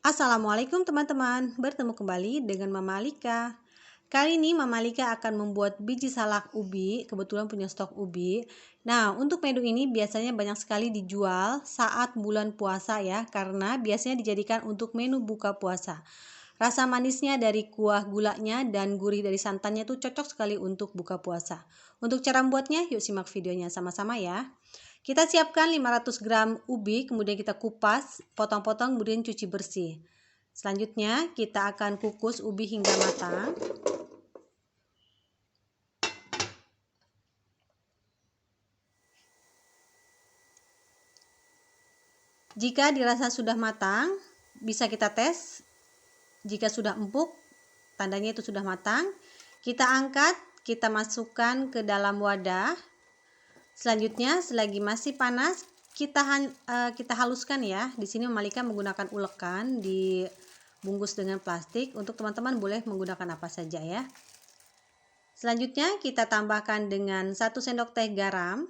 Assalamualaikum teman-teman, bertemu kembali dengan Mama Alika. Kali ini Mama Alika akan membuat biji salak ubi, kebetulan punya stok ubi. Nah, untuk menu ini biasanya banyak sekali dijual saat bulan puasa ya, karena biasanya dijadikan untuk menu buka puasa. Rasa manisnya dari kuah gulanya dan gurih dari santannya tuh cocok sekali untuk buka puasa. Untuk cara membuatnya, yuk simak videonya sama-sama ya. Kita siapkan 500 gram ubi, kemudian kita kupas, potong-potong, kemudian cuci bersih. Selanjutnya kita akan kukus ubi hingga matang. Jika dirasa sudah matang, bisa kita tes. Jika sudah empuk, tandanya itu sudah matang. Kita angkat, kita masukkan ke dalam wadah. Selanjutnya, selagi masih panas, kita haluskan ya. Di sini Mama Alika menggunakan ulekan dibungkus dengan plastik. Untuk teman-teman boleh menggunakan apa saja ya. Selanjutnya kita tambahkan dengan 1 sendok teh garam.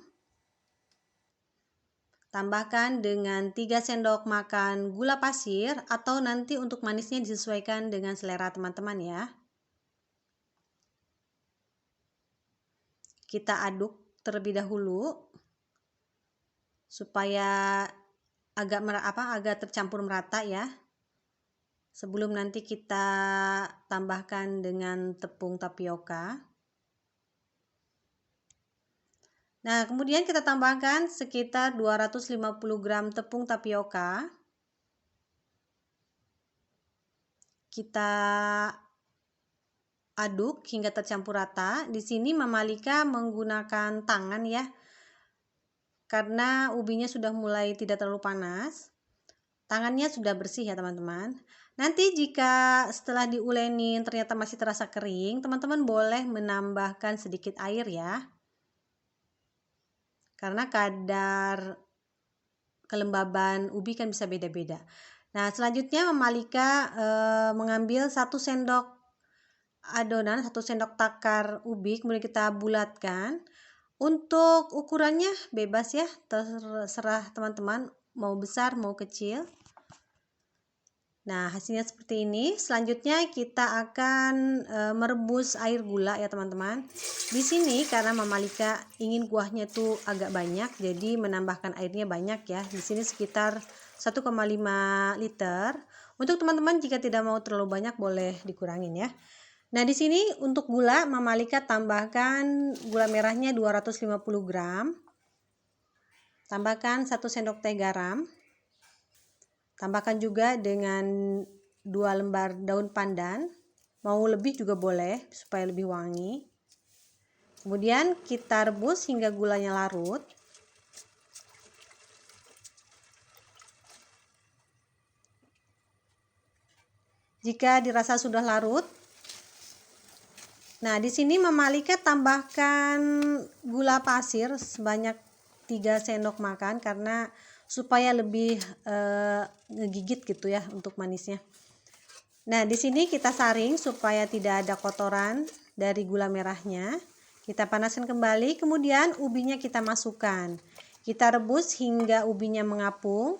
Tambahkan dengan 3 sendok makan gula pasir, atau nanti untuk manisnya disesuaikan dengan selera teman-teman ya. Kita aduk terlebih dahulu supaya agak tercampur merata ya. Sebelum nanti kita tambahkan dengan tepung tapioka. Nah, kemudian kita tambahkan sekitar 250 gram tepung tapioka. Kita aduk hingga tercampur rata. Di sini Mama Alika menggunakan tangan ya, karena ubinya sudah mulai tidak terlalu panas. Tangannya sudah bersih ya teman-teman. Nanti jika setelah diulenin ternyata masih terasa kering, teman-teman boleh menambahkan sedikit air ya, karena kadar kelembaban ubi kan bisa beda-beda. Nah, selanjutnya Mama Alika mengambil 1 sendok adonan, 1 sendok takar ubi, kemudian kita bulatkan. Untuk ukurannya bebas ya, terserah teman-teman mau besar mau kecil. Nah, hasilnya seperti ini. Selanjutnya kita akan merebus air gula ya teman-teman. Di sini karena Mama Alika ingin kuahnya tuh agak banyak, jadi menambahkan airnya banyak ya. Di sini sekitar 1,5 liter. Untuk teman-teman jika tidak mau terlalu banyak boleh dikurangin ya. Nah, di sini untuk gula Mama Alika tambahkan gula merahnya 250 gram. Tambahkan 1 sendok teh garam. Tambahkan juga dengan 2 lembar daun pandan. Mau lebih juga boleh supaya lebih wangi. Kemudian kita rebus hingga gulanya larut. Jika dirasa sudah larut, nah, di sini Mama Alika tambahkan gula pasir sebanyak 3 sendok makan karena supaya lebih ngegigit gitu ya untuk manisnya. Nah, di sini kita saring supaya tidak ada kotoran dari gula merahnya. Kita panaskan kembali, kemudian ubinya kita masukkan. Kita rebus hingga ubinya mengapung.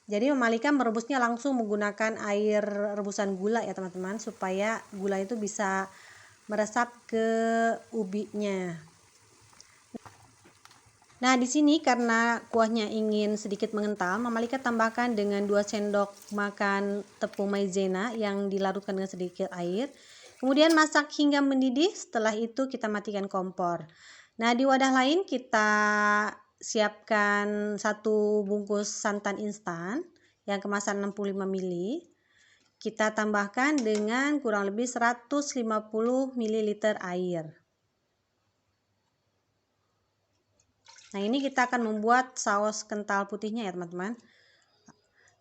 Jadi Mama Alika merebusnya langsung menggunakan air rebusan gula ya teman-teman, supaya gula itu bisa meresap ke ubinya. Nah, di sini karena kuahnya ingin sedikit mengental, Mama Alika tambahkan dengan 2 sendok makan tepung maizena yang dilarutkan dengan sedikit air. Kemudian masak hingga mendidih, setelah itu kita matikan kompor. Nah, di wadah lain kita siapkan 1 bungkus santan instan yang kemasan 65 ml. Kita tambahkan dengan kurang lebih 150 ml air. Nah, ini kita akan membuat saus kental putihnya ya teman-teman.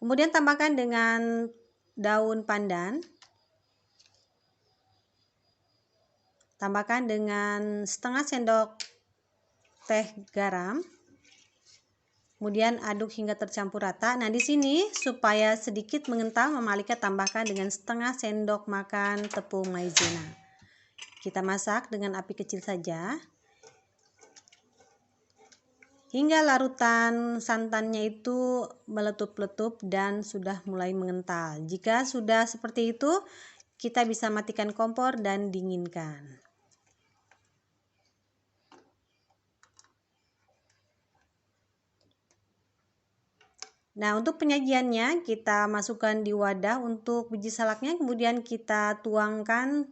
Kemudian tambahkan dengan daun pandan. Tambahkan dengan setengah sendok teh garam. Kemudian aduk hingga tercampur rata. Nah, di sini supaya sedikit mengental, Mama Alika tambahkan dengan setengah sendok makan tepung maizena. Kita masak dengan api kecil saja. hingga larutan santannya itu meletup-letup dan sudah mulai mengental. Jika sudah seperti itu, kita bisa matikan kompor dan dinginkan. Nah, untuk penyajiannya kita masukkan di wadah untuk biji salaknya, kemudian kita tuangkan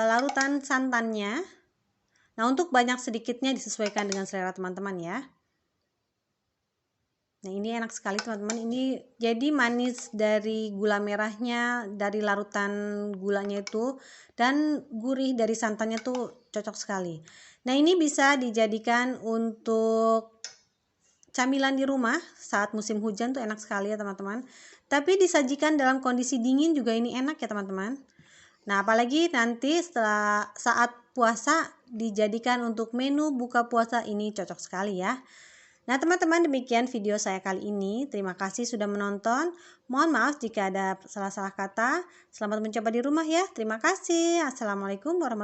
larutan santannya. Nah, untuk banyak sedikitnya disesuaikan dengan selera teman-teman ya. Nah, ini enak sekali teman-teman. Ini jadi manis dari gula merahnya, dari larutan gulanya itu, dan gurih dari santannya tuh cocok sekali. Nah, ini bisa dijadikan untuk camilan di rumah saat musim hujan tuh enak sekali ya teman-teman. Tapi disajikan dalam kondisi dingin juga ini enak ya teman-teman. Nah, apalagi nanti setelah saat puasa dijadikan untuk menu buka puasa, ini cocok sekali ya. Nah, teman-teman, demikian video saya kali ini. Terima kasih sudah menonton. Mohon maaf jika ada salah-salah kata. Selamat mencoba di rumah ya. Terima kasih. Assalamualaikum warahmatullahi wabarakatuh.